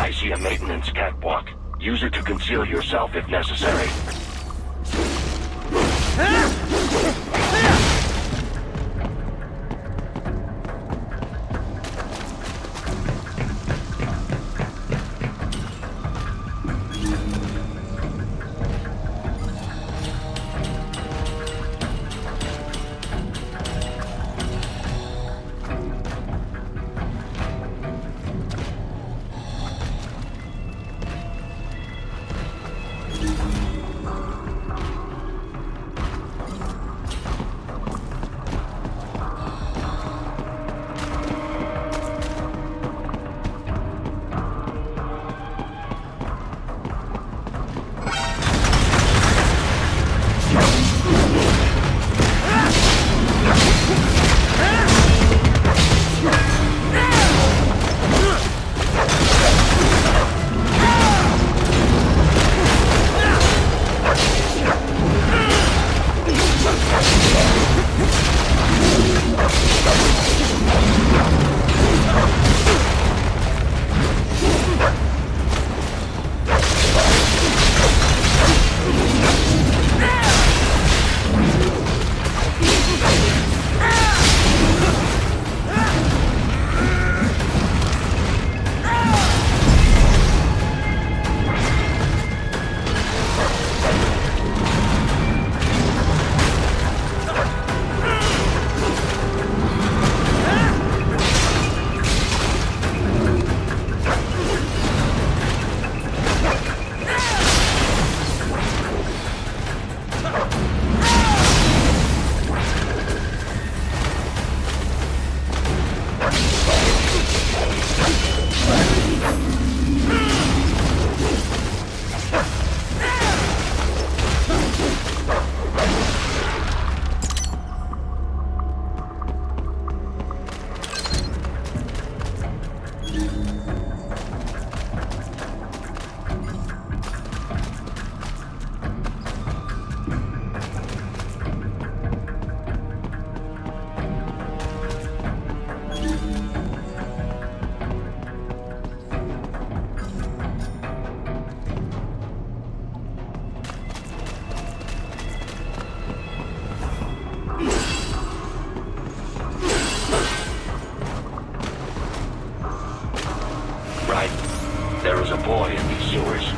I see a maintenance catwalk. Use it to conceal yourself if necessary. There is a boy in these sewers.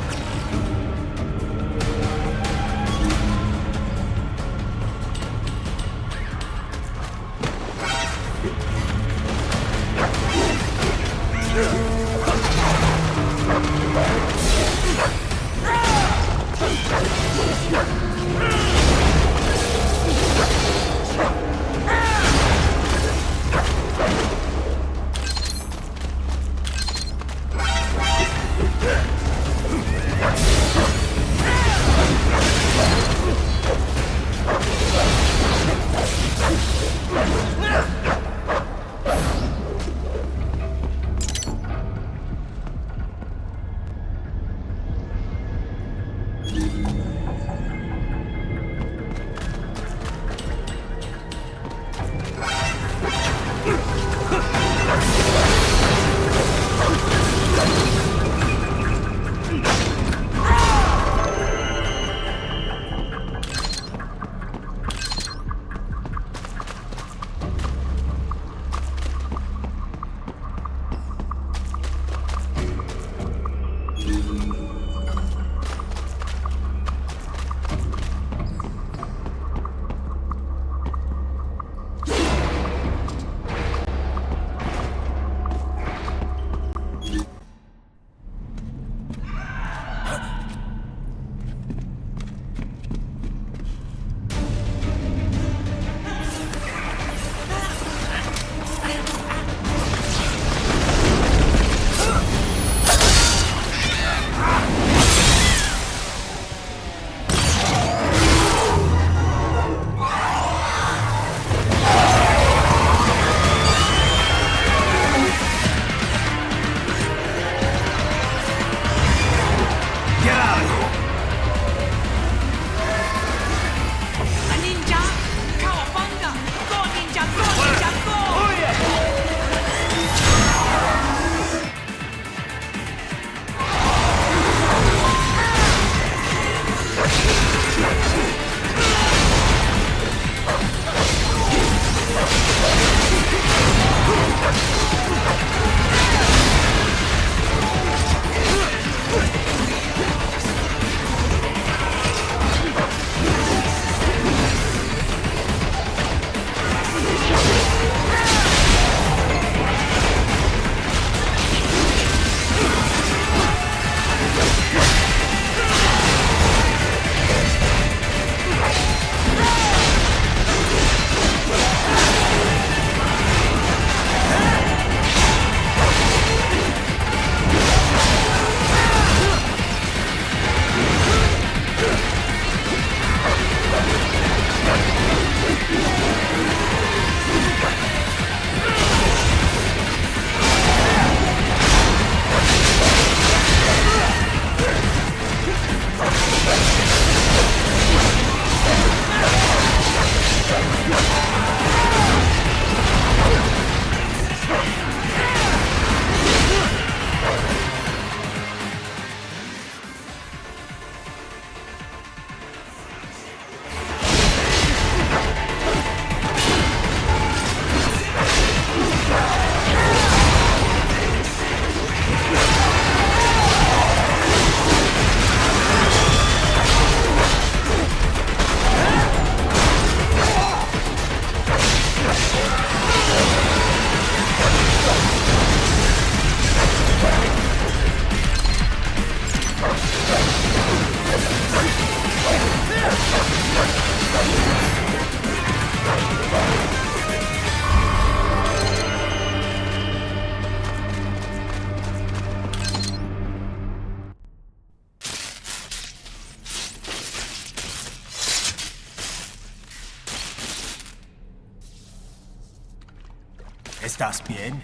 ¿Estás bien?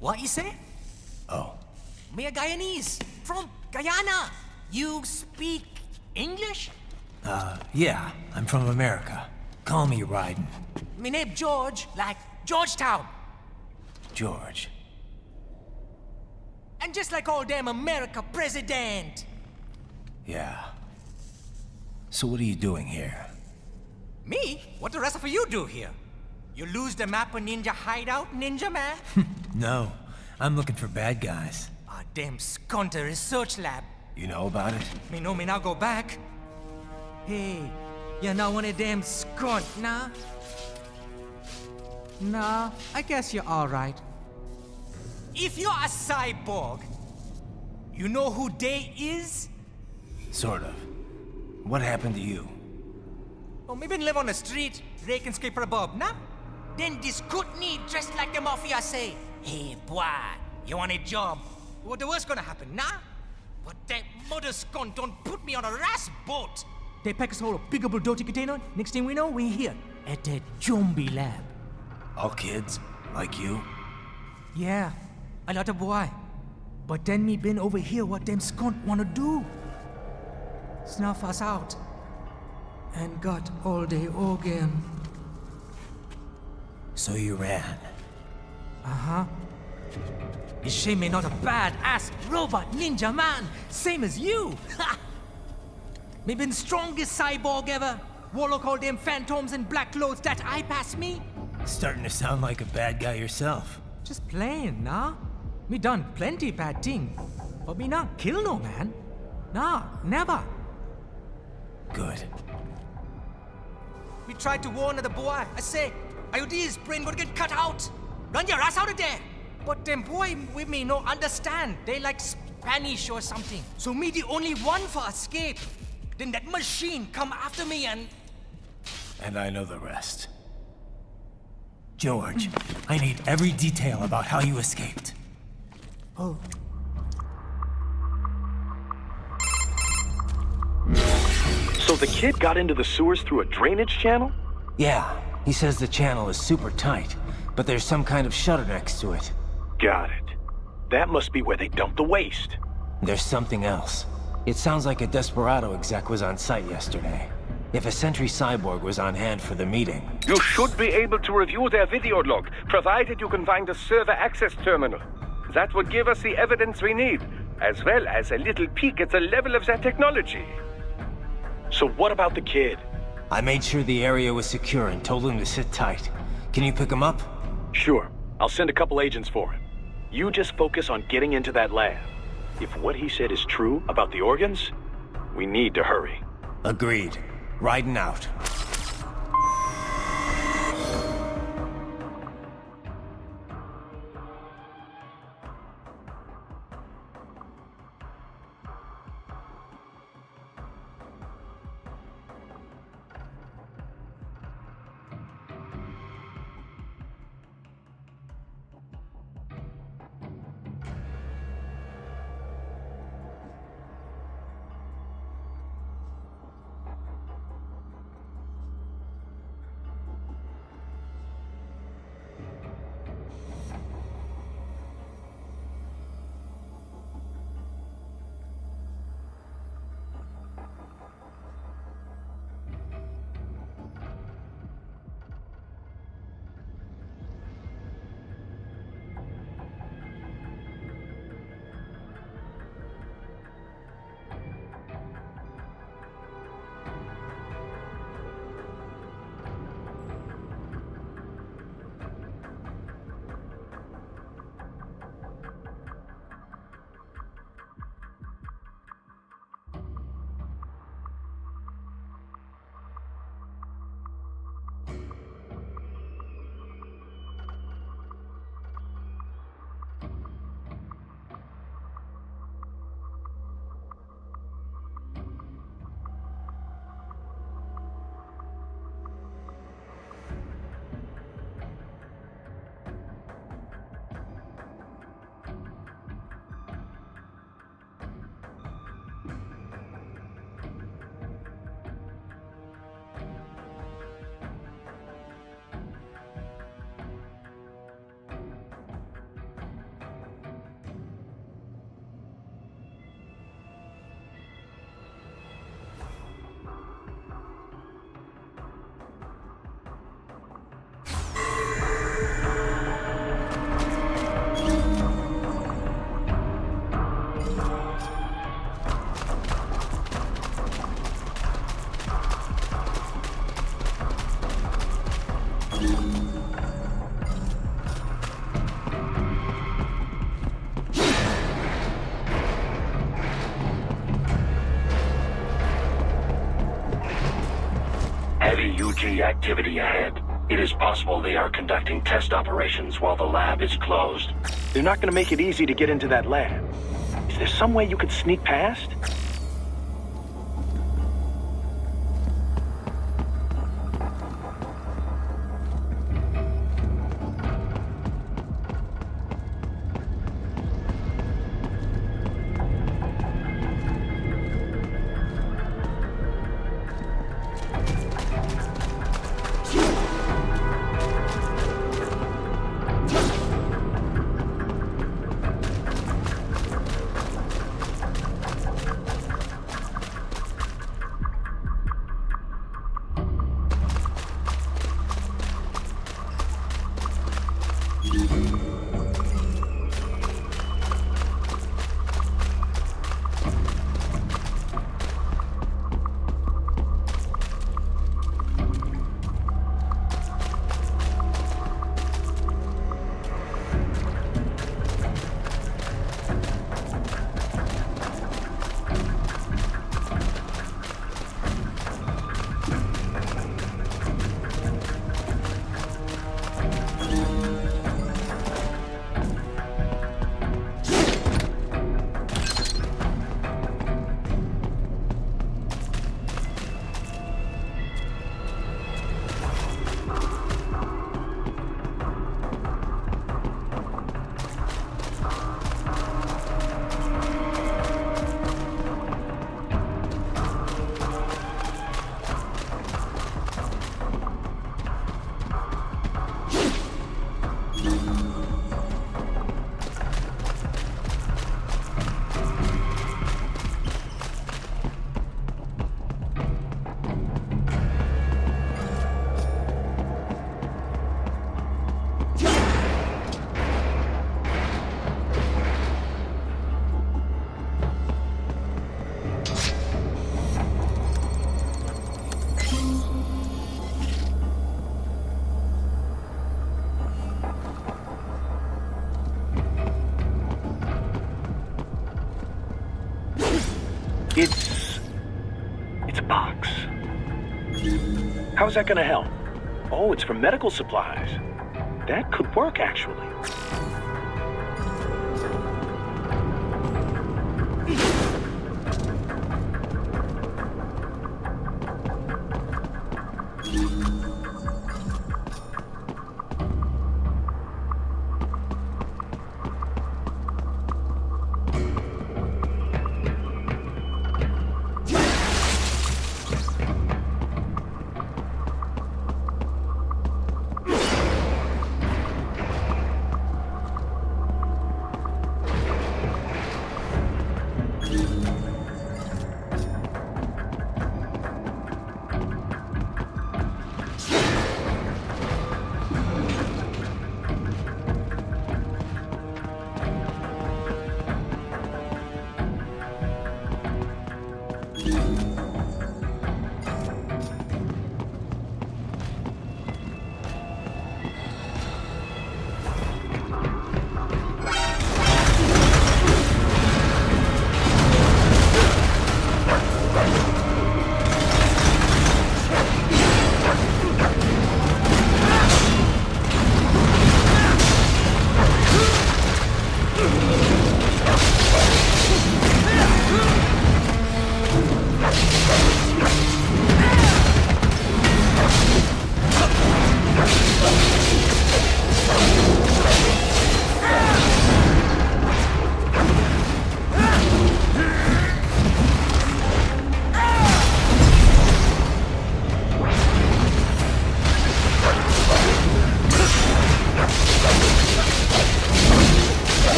What you say? Oh, Me a Guyanese, from Guyana. You speak English? yeah, I'm from America. Call me Ryden. Me name George, like Georgetown. George. And just like all damn America president. Yeah. So what are you doing here? Me? What the rest of you do here? You lose the map of Ninja hideout, Ninja man? No, I'm looking for bad guys. Ah, damn skunter research lab. You know about it? Me know me now go back. Hey, you're not one of them skunt, nah? Nah, I guess you're alright. If you're a cyborg, you know who they is? Sort of. What happened to you? Oh, maybe live on the street, rake and scrape for a bob, nah? Then this kootenai dressed like the mafia say, hey boy, you want a job? What the worst gonna happen, nah? But that mother scunt don't put me on a ras boat. They pack us all a big old dirty container. Next thing we know, we're here at that zombie lab. All kids? Like you? Yeah, a lot of boy. But then me been over here what them scunt wanna do. Snuff us out. And got all the organ. So you ran. Uh-huh. Is she me not a bad-ass robot ninja man, same as you? Ha! Me been strongest cyborg ever. Warlock all them phantoms in black clothes that eye pass me. Starting to sound like a bad guy yourself. Just plain, nah? Me done plenty bad thing. But me not kill no man. Nah, never. Good. We tried to warn the boy. I say, IOD's brain gonna get cut out. Run your ass out of there. But them boy with me no understand. They like Spanish or something. So me the only one for escape. Then that machine come after me and... And I know the rest. George, I need every detail about how you escaped. Oh. So the kid got into the sewers through a drainage channel? Yeah, he says the channel is super tight, but there's some kind of shutter next to it. Got it. That must be where they dumped the waste. There's something else. It sounds like a Desperado exec was on site yesterday. If a Sentry Cyborg was on hand for the meeting... You should be able to review their video log, provided you can find the server access terminal. That would give us the evidence we need, as well as a little peek at the level of their technology. So what about the kid? I made sure the area was secure and told him to sit tight. Can you pick him up? Sure. I'll send a couple agents for him. You just focus on getting into that lab. If what he said is true about the organs, we need to hurry. Agreed. Riding out. HT activity ahead. It is possible they are conducting test operations while the lab is closed. They're not gonna make it easy to get into that lab. Is there some way you could sneak past? It's a box. How's that gonna help? Oh, it's for medical supplies. That could work, actually.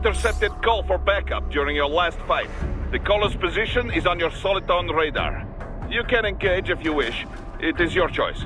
intercepted call for backup during your last fight. The caller's position is on your Soliton radar. You can engage if you wish. It is your choice.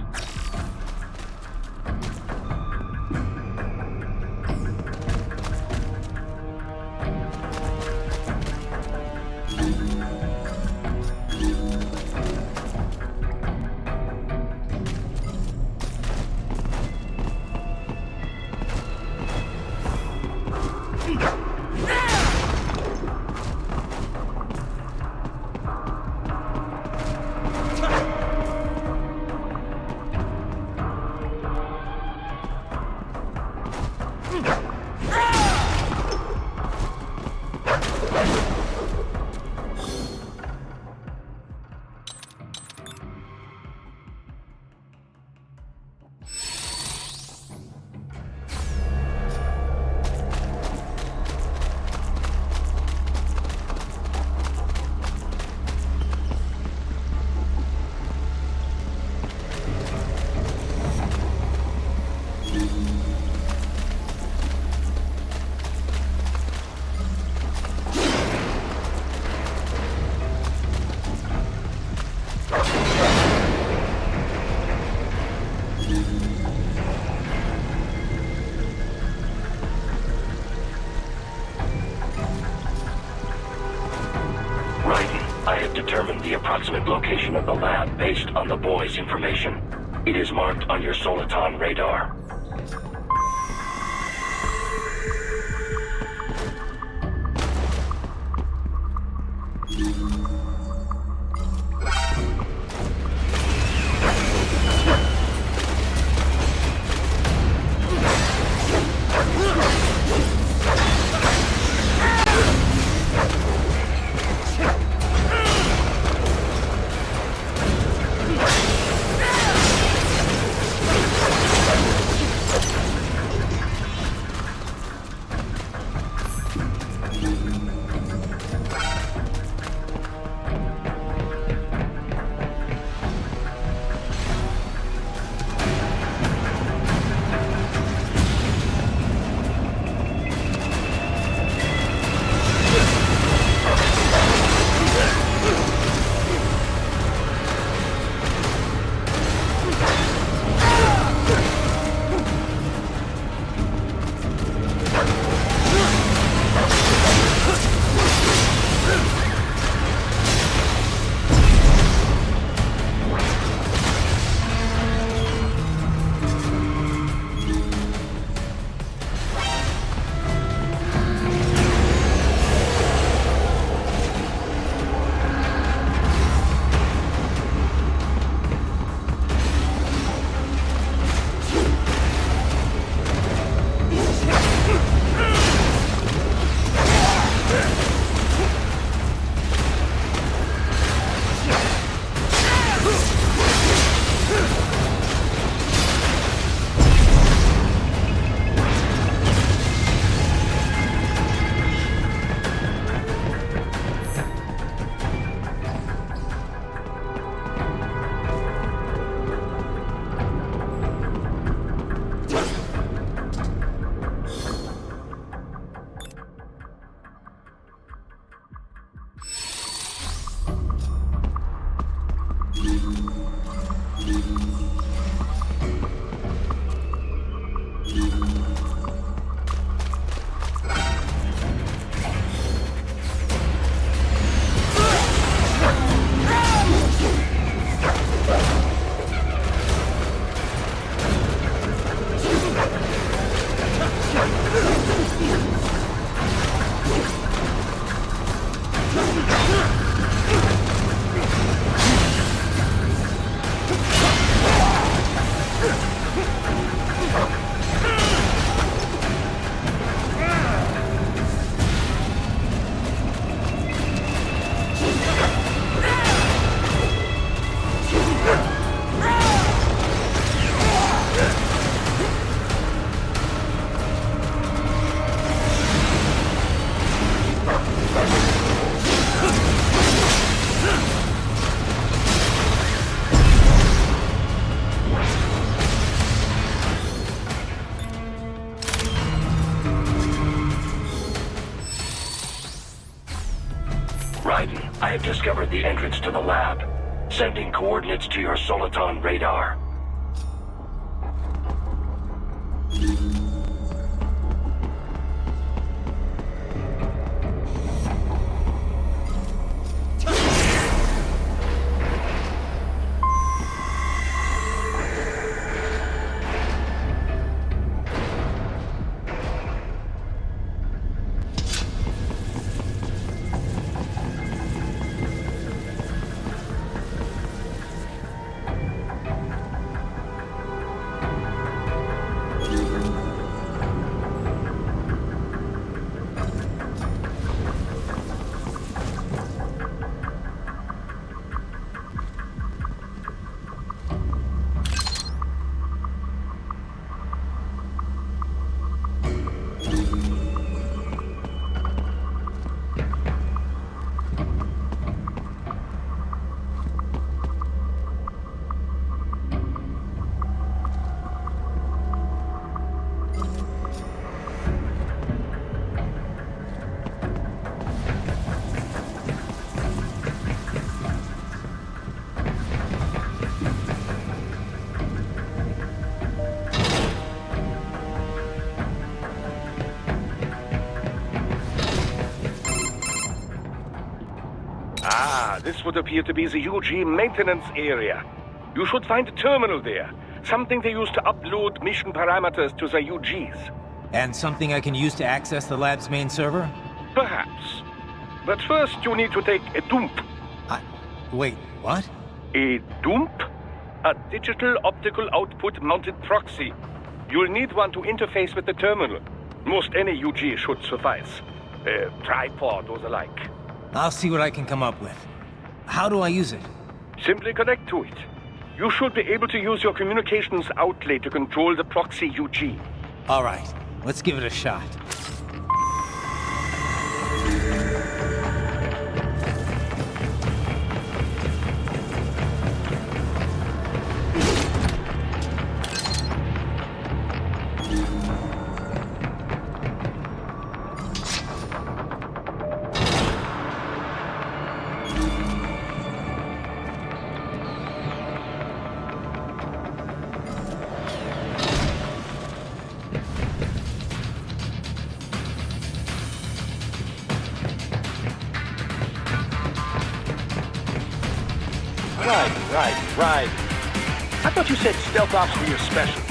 Determined the approximate location of the lab based on the boy's information. It is marked on your Soliton radar. I have discovered the entrance to the lab. Sending coordinates to your Soliton radar. This would appear to be the UG maintenance area. You should find a terminal there. Something they use to upload mission parameters to the UGs. And something I can use to access the lab's main server? Perhaps. But first you need to take a dump. Wait, what? A dump? A digital optical output mounted proxy. You'll need one to interface with the terminal. Most any UG should suffice. A tripod or the like. I'll see what I can come up with. How do I use it? Simply connect to it. You should be able to use your communications outlay to control the proxy UG. All right, let's give it a shot. Right. I thought you said stealth ops were your specialty.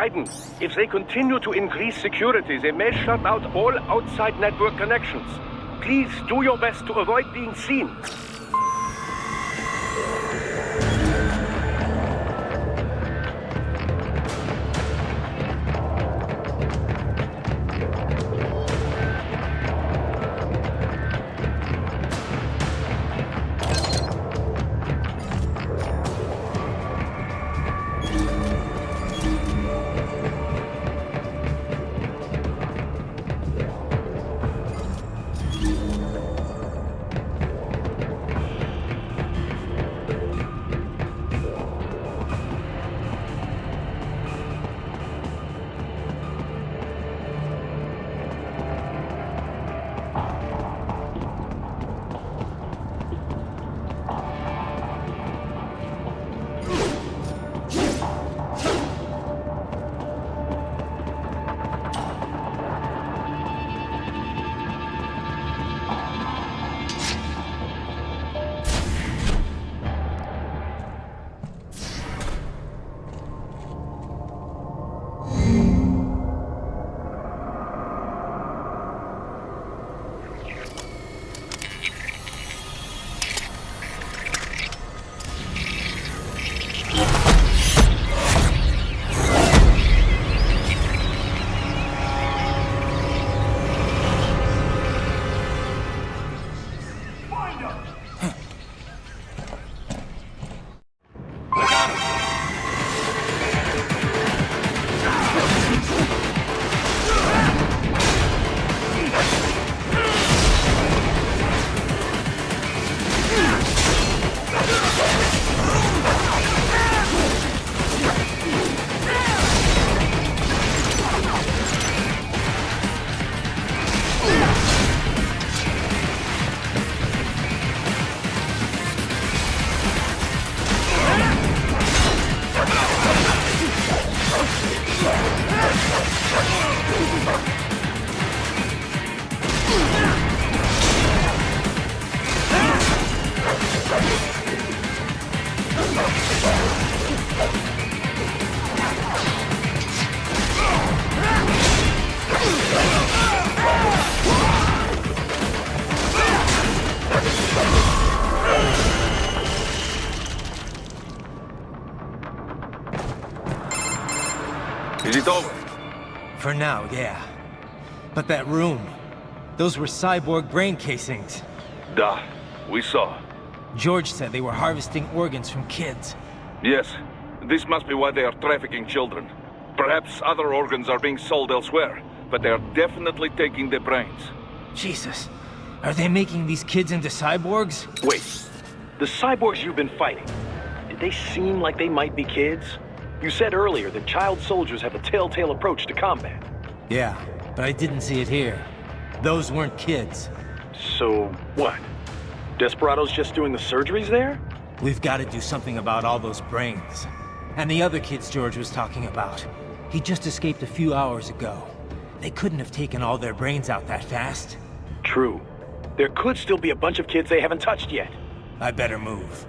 Raiden, if they continue to increase security, they may shut out all outside network connections. Please do your best to avoid being seen. Is it over? For now, yeah. But that room, those were cyborg brain casings. Duh. We saw. George said they were harvesting organs from kids. Yes. This must be why they are trafficking children. Perhaps other organs are being sold elsewhere, but they are definitely taking the brains. Jesus. Are they making these kids into cyborgs? Wait, the cyborgs you've been fighting, did they seem like they might be kids? You said earlier that child soldiers have a telltale approach to combat. Yeah, but I didn't see it here. Those weren't kids. So, what? Desperado's just doing the surgeries there? We've got to do something about all those brains. And the other kids George was talking about. He just escaped a few hours ago. They couldn't have taken all their brains out that fast. True. There could still be a bunch of kids they haven't touched yet. I better move.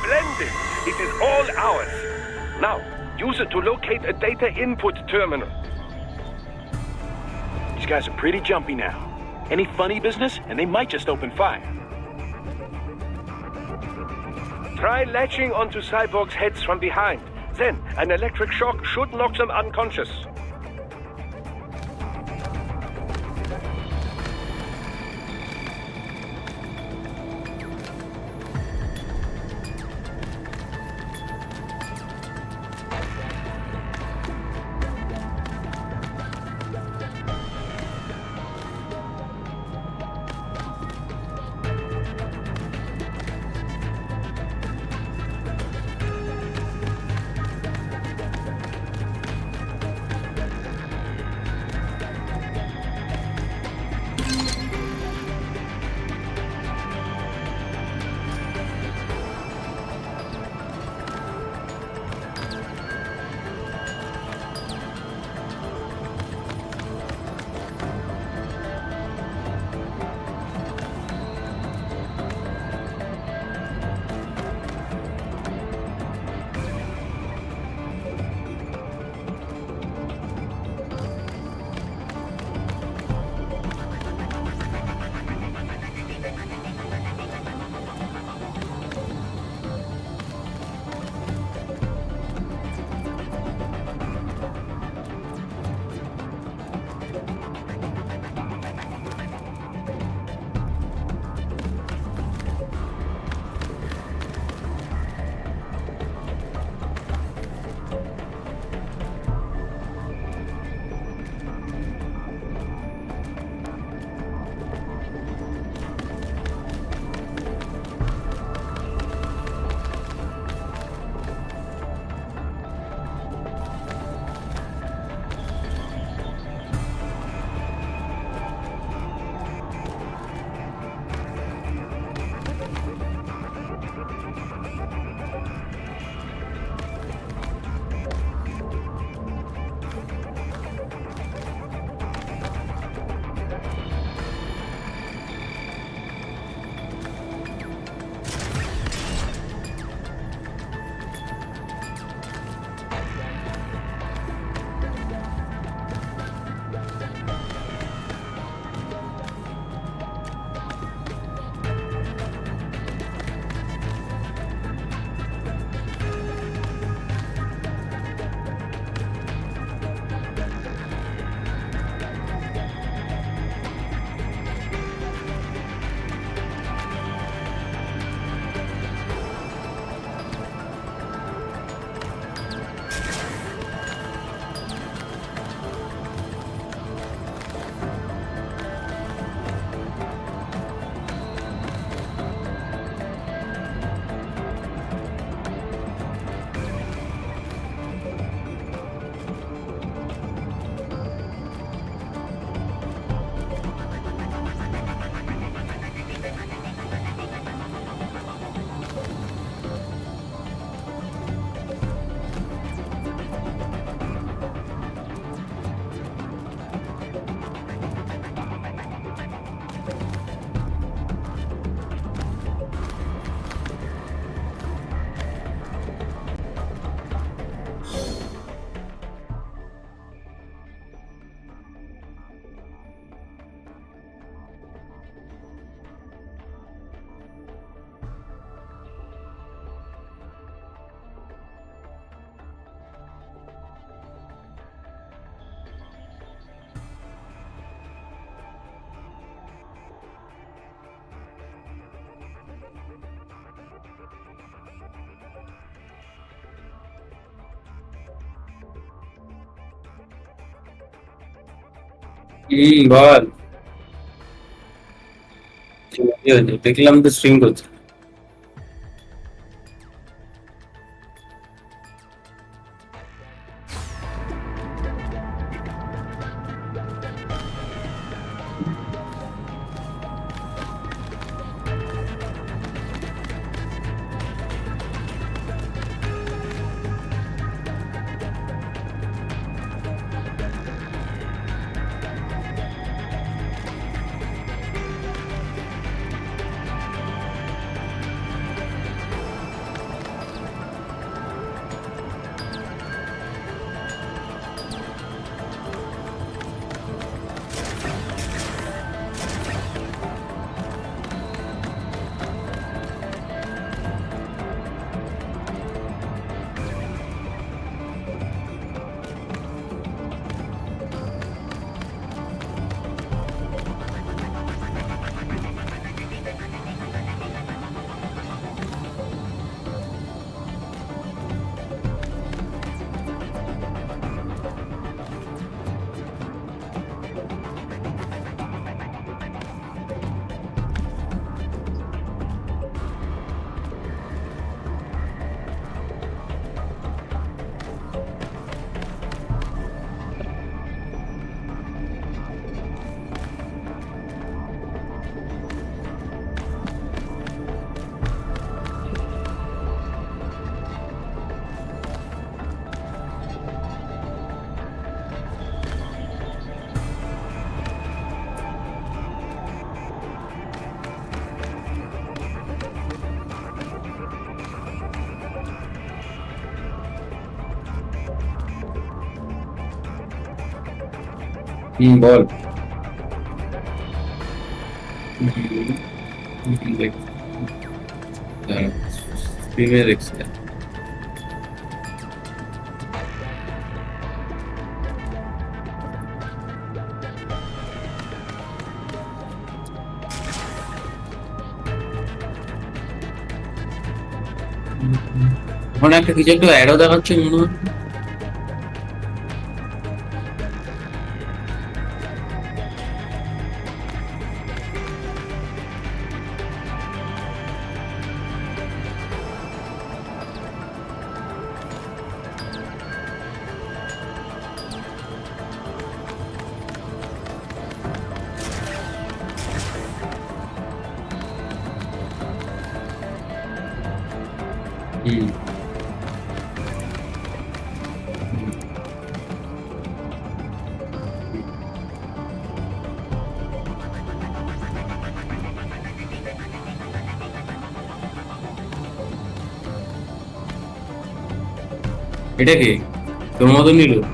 Splendid! It is all ours. Now, use it to locate a data input terminal. These guys are pretty jumpy now. Any funny business, and they might just open fire. Try latching onto cyborgs' heads from behind. Then, an electric shock should knock them unconscious. বল কি হয়েছে? দেখলাম তো stream করছে। বল। স্ট্রিমে দেখছি। ওখানে একটা কিছু একটু অ্যাডও দেখাচ্ছে মনে হয়। এটা কি তোর মতনই লোক?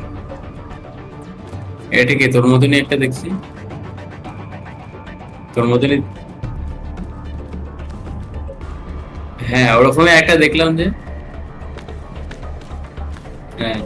এটা কি তোর মতনই একটা দেখছি? তোর মতনই। হ্যাঁ, ওরকমই একটা দেখলাম যে। হ্যাঁ।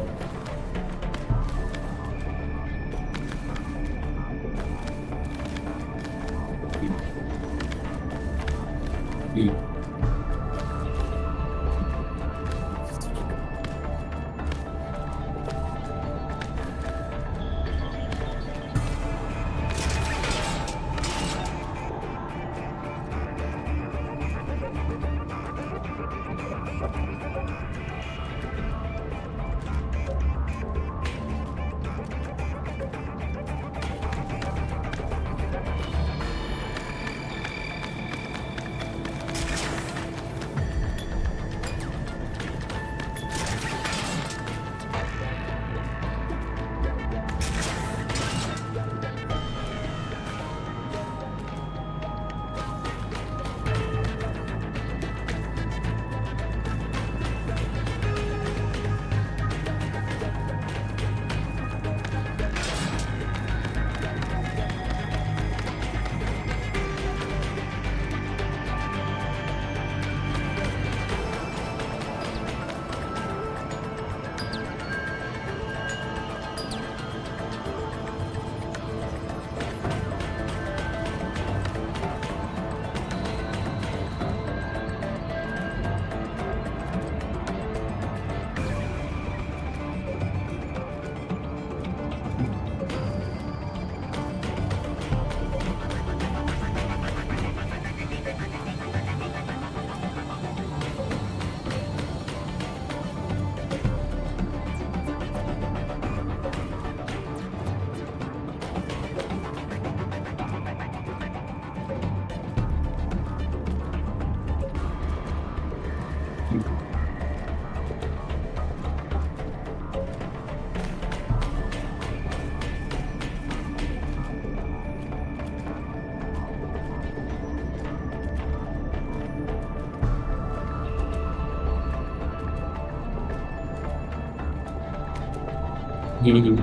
হুম।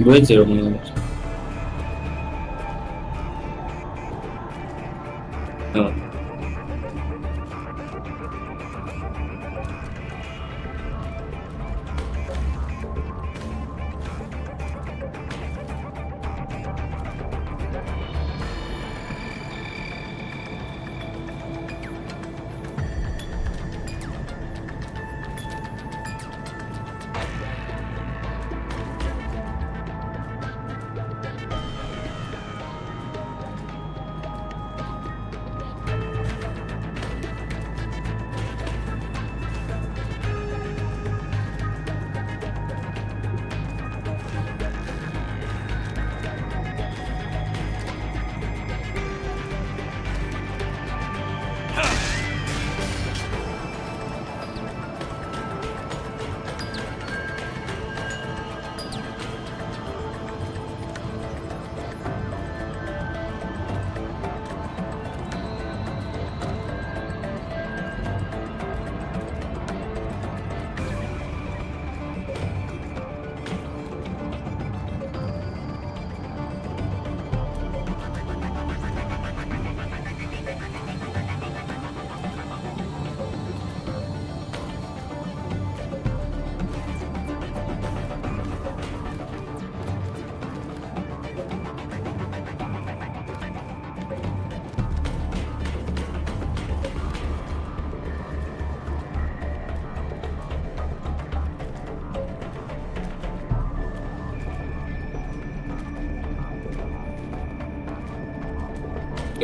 বুঝেছি এরকম হ্যাঁ।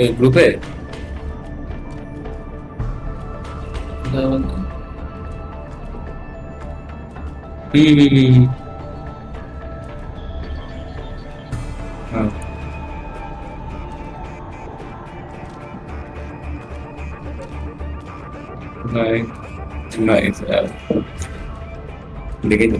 এই গ্রুপে হ্যাঁ নাইস দেখে তো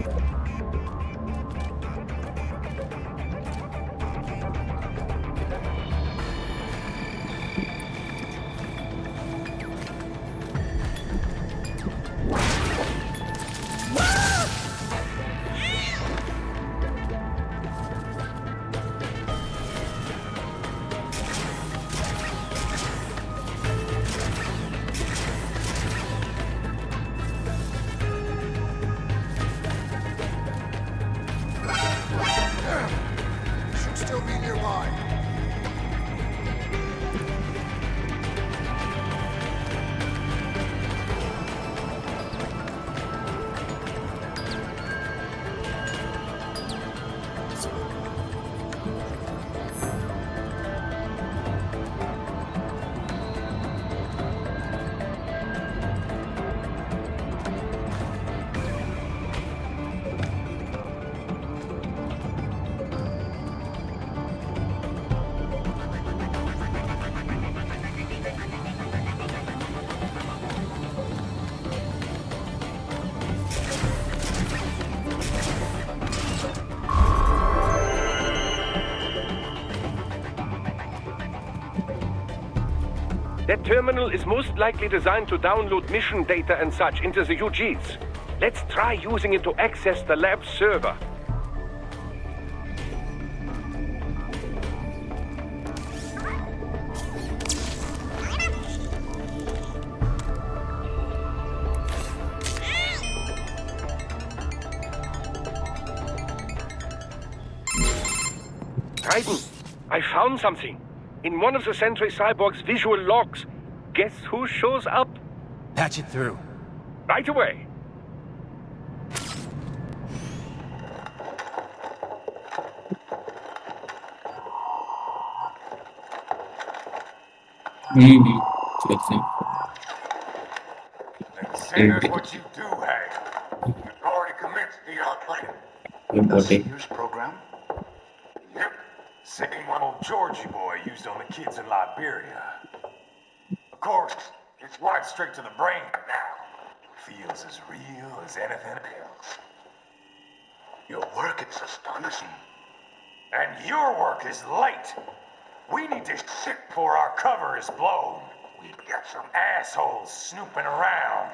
Should still be nearby. That terminal is most likely designed to download mission data and such into the UGs. Let's try using it to access the lab server. Raiden, I found something. In one of the Sentry Cyborg's visual logs. Guess who shows up? Patch it through. Right away. maybe let's see Say that's what you do, Hank. You've already commenced the outplaying. The important Sears program? Yep. Same one old Georgie boy used on the kids in Liberia. Of course, it's right straight to the brain now. Feels as real as anything else. Your work is astonishing. And your work is late. We need to shit before our cover is blown. We've got some assholes snooping around.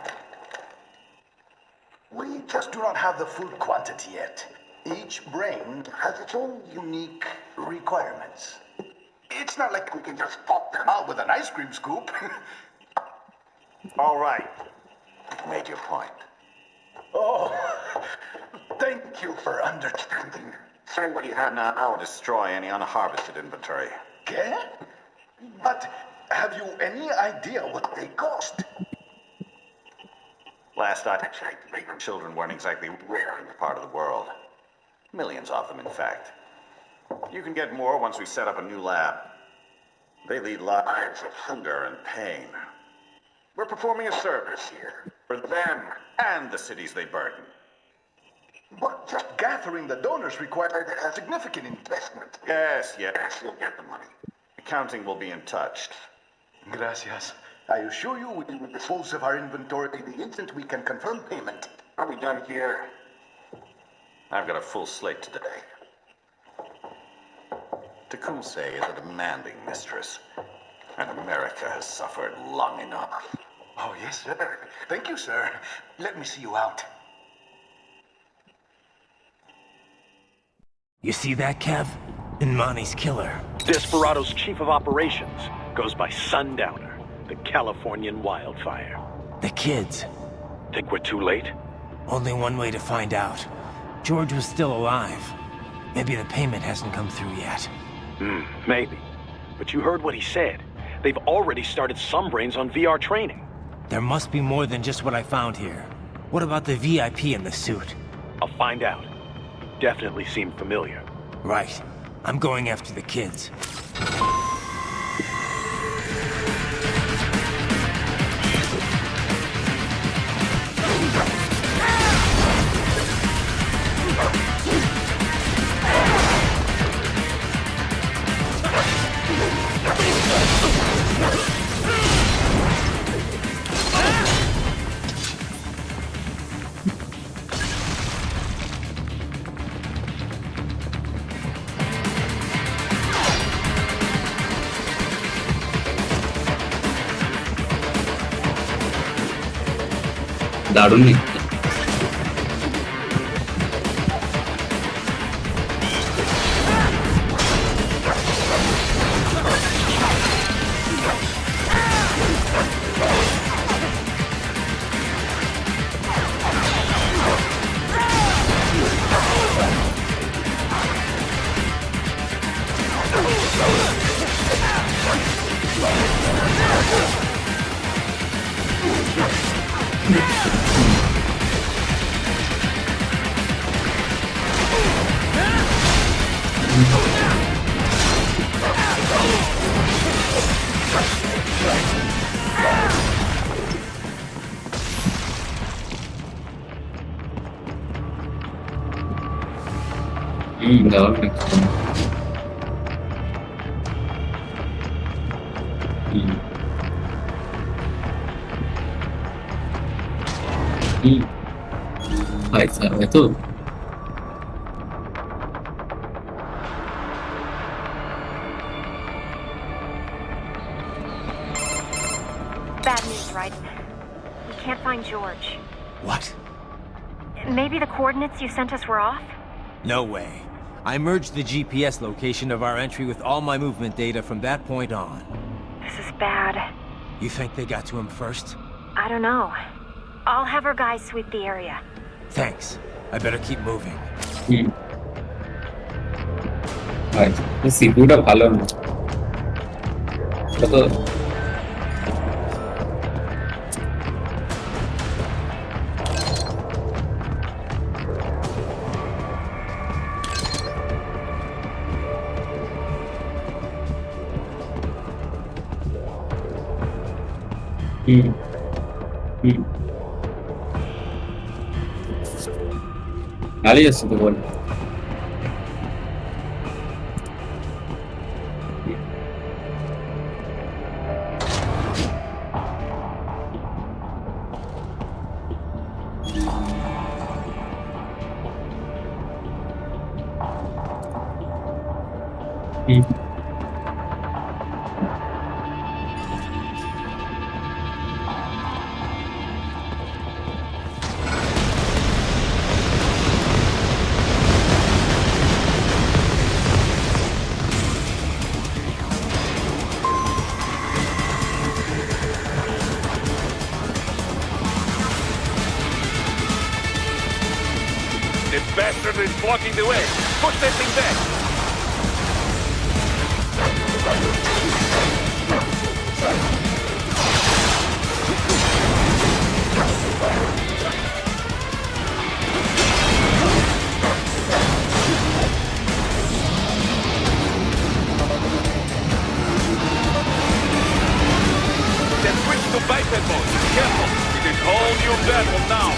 We just do not have the full quantity yet. Each brain has its own unique requirements. It's not like we can just pop them out with an ice cream scoop. All right. You made your point. Oh, thank you for understanding. Send what you have now. I'll destroy any unharvested inventory. Okay? But have you any idea what they cost? Last I checked, children weren't exactly rare in this part of the world. Millions of them, in fact. You can get more once we set up a new lab. They lead lives of hunger and pain. We're performing a service here for them and the cities they burden. But just gathering the donors required a significant investment. Yes, you'll get the money. Accounting will be in touch. Gracias. I assure you we will dispose of our inventory the instant we can confirm payment. Are we done here? I've got a full slate today. Tecumseh is a demanding mistress, and America has suffered long enough. Oh, yes, sir. Thank you, sir. Let me see you out. You see that, Kev? Inmani's killer. Desperado's chief of operations goes by Sundowner, the Californian wildfire. The kids. Think we're too late? Only one way to find out. George was still alive. Maybe the payment hasn't come through yet. Maybe. But you heard what he said. They've already started some brains on VR training. There must be more than just what I found here. What about the VIP in the suit? I'll find out. Definitely seemed familiar. Right. I'm going after the kids. দারুণ দারুণ ভাই sir তো Bad news, Raiden. We can't find George. What? Maybe the coordinates you sent us were off? No way. I merged the GPS location of our entry with all my movement data from that point on. This is bad. You think they got to him first? I don't know. I'll have our guys sweep the area. Thanks. I better keep moving. ভাই সিপিউটা ভালো না কত ভালোই আছে তো বল The bastard is blocking the way. Push that thing back. Then switch to biped mode. Careful. It is whole new battle now.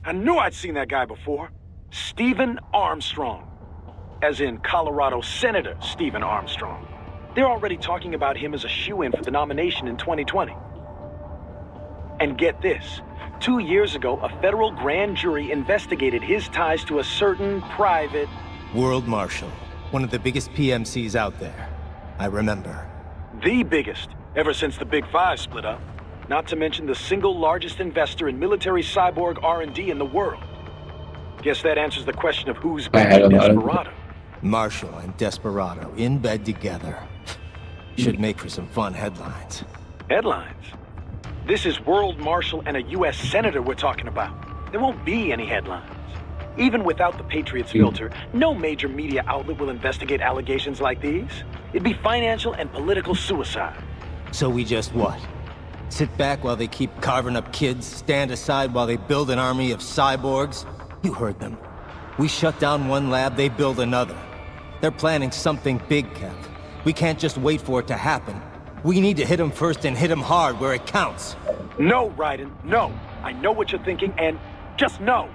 I knew I'd seen that guy before. Stephen Armstrong. As in Colorado Senator Stephen Armstrong. They're already talking about him as a shoo-in for the nomination in 2020. And get this. 2 years ago, a federal grand jury investigated his ties to a certain private... World Marshal. One of the biggest PMCs out there. I remember. The biggest, ever since the Big Five split up. Not to mention the single largest investor in military cyborg R&D in the world. Guess that answers the question of who's backing Desperado. Marshall and Desperado in bed together. Should make for some fun headlines. Headlines? This is World Marshal and a U.S. Senator we're talking about. There won't be any headlines. Even without the Patriots filter, no major media outlet will investigate allegations like these. It'd be financial and political suicide. So we just what? Sit back while they keep carving up kids, stand aside while they build an army of cyborgs? You heard them. We shut down one lab, they build another. They're planning something big, Kev. We can't just wait for it to happen. We need to hit them first and hit them hard where it counts. No, Raiden, no. I know what you're thinking, and just know.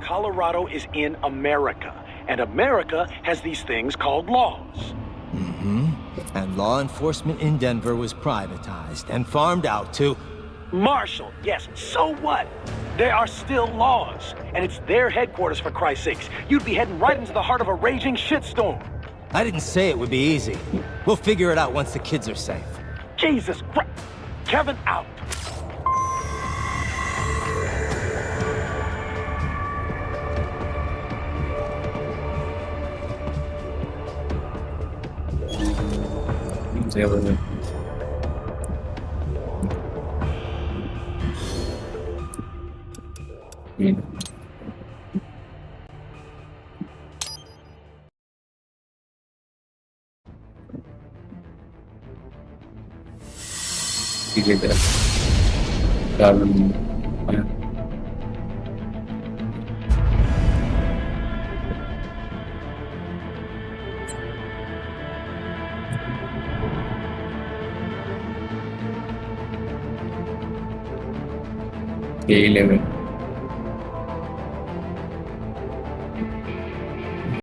Colorado is in America, and America has these things called laws. Mm-hmm. And law enforcement in Denver was privatized and farmed out to... Marshall, yes, so what? There are still laws, and it's their headquarters, for Christ's sakes. You'd be heading right into the heart of a raging shitstorm. I didn't say it would be easy. We'll figure it out once the kids are safe. Jesus Christ. Kevin out. A11